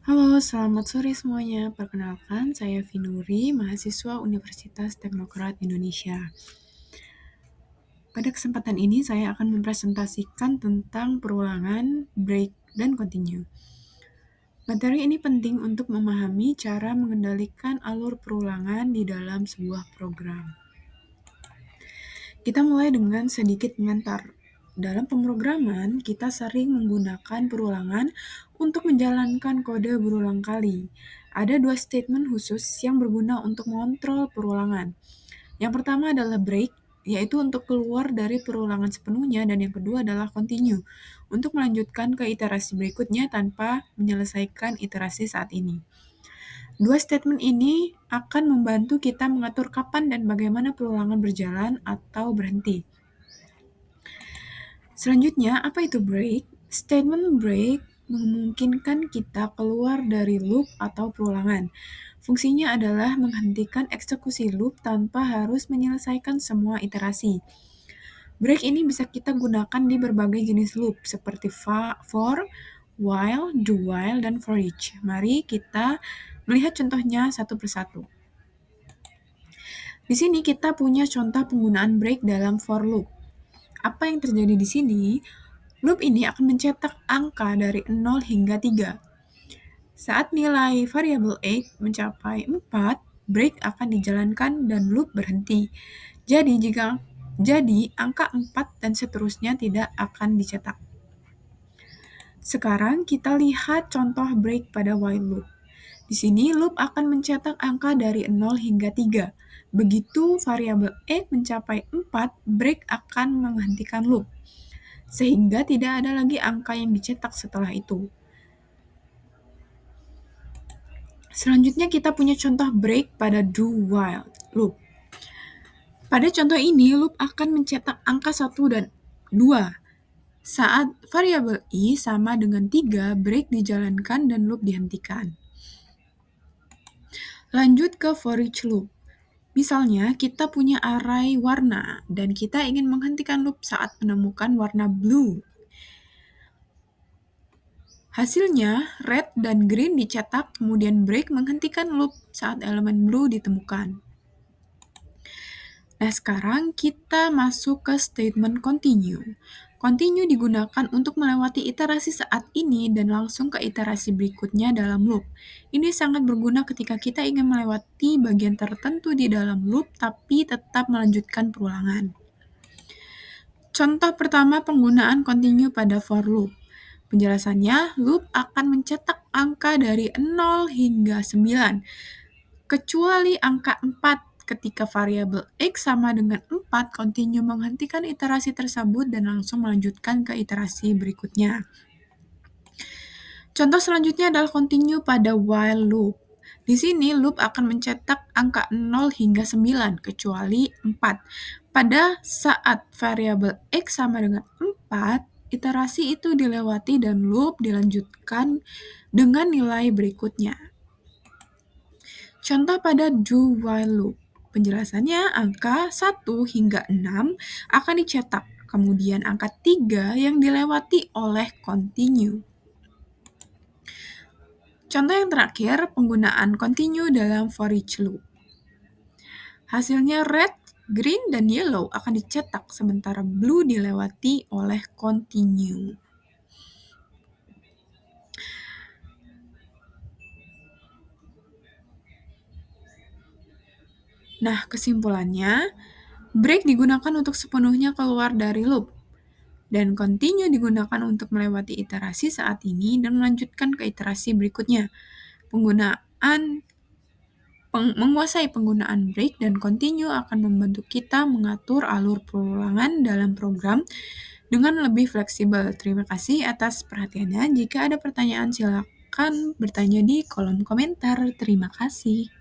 Halo, selamat sore semuanya. Perkenalkan, saya Vinuri, mahasiswa Universitas Teknokrat Indonesia. Pada kesempatan ini, saya akan mempresentasikan tentang perulangan, break, dan continue. Materi ini penting untuk memahami cara mengendalikan alur perulangan di dalam sebuah program. Kita mulai dengan sedikit pengantar. Dalam pemrograman, kita sering menggunakan perulangan untuk menjalankan kode berulang kali. Ada dua statement khusus yang berguna untuk mengontrol perulangan. Yang pertama adalah break, yaitu untuk keluar dari perulangan sepenuhnya, dan yang kedua adalah continue, untuk melanjutkan ke iterasi berikutnya tanpa menyelesaikan iterasi saat ini. Dua statement ini akan membantu kita mengatur kapan dan bagaimana perulangan berjalan atau berhenti. Selanjutnya, apa itu break? Statement break memungkinkan kita keluar dari loop atau perulangan. Fungsinya adalah menghentikan eksekusi loop tanpa harus menyelesaikan semua iterasi. Break ini bisa kita gunakan di berbagai jenis loop, seperti for, while, do while, dan for each. Mari kita melihat contohnya satu persatu. Di sini kita punya contoh penggunaan break dalam for loop. Apa yang terjadi di sini? Loop ini akan mencetak angka dari 0 hingga 3. Saat nilai variabel x mencapai 4, break akan dijalankan dan loop berhenti. Jadi angka 4 dan seterusnya tidak akan dicetak. Sekarang kita lihat contoh break pada while loop. Di sini loop akan mencetak angka dari 0 hingga 3. Begitu variabel x mencapai 4, break akan menghentikan loop, sehingga tidak ada lagi angka yang dicetak setelah itu. Selanjutnya kita punya contoh break pada do while loop. Pada contoh ini, loop akan mencetak angka 1 dan 2. Saat variabel i sama dengan 3, break dijalankan dan loop dihentikan. Lanjut ke for each loop. Misalnya, kita punya array warna, dan kita ingin menghentikan loop saat menemukan warna blue. Hasilnya, red dan green dicetak, kemudian break menghentikan loop saat elemen blue ditemukan. Nah, sekarang kita masuk ke statement continue. Continue digunakan untuk melewati iterasi saat ini dan langsung ke iterasi berikutnya dalam loop. Ini sangat berguna ketika kita ingin melewati bagian tertentu di dalam loop, tapi tetap melanjutkan perulangan. Contoh pertama penggunaan continue pada for loop. Penjelasannya, loop akan mencetak angka dari 0 hingga 9, kecuali angka 4. Ketika variabel x sama dengan 4, continue menghentikan iterasi tersebut dan langsung melanjutkan ke iterasi berikutnya. Contoh selanjutnya adalah continue pada while loop. Di sini loop akan mencetak angka 0 hingga 9, kecuali 4. Pada saat variabel x sama dengan 4, iterasi itu dilewati dan loop dilanjutkan dengan nilai berikutnya. Contoh pada do while loop. Penjelasannya, angka 1 hingga 6 akan dicetak, kemudian angka 3 yang dilewati oleh continue. Contoh yang terakhir, penggunaan continue dalam for each loop. Hasilnya red, green, dan yellow akan dicetak, sementara blue dilewati oleh continue. Nah, kesimpulannya, break digunakan untuk sepenuhnya keluar dari loop, dan continue digunakan untuk melewati iterasi saat ini dan melanjutkan ke iterasi berikutnya. Menguasai penggunaan break dan continue akan membantu kita mengatur alur perulangan dalam program dengan lebih fleksibel. Terima kasih atas perhatiannya. Jika ada pertanyaan, silakan bertanya di kolom komentar. Terima kasih.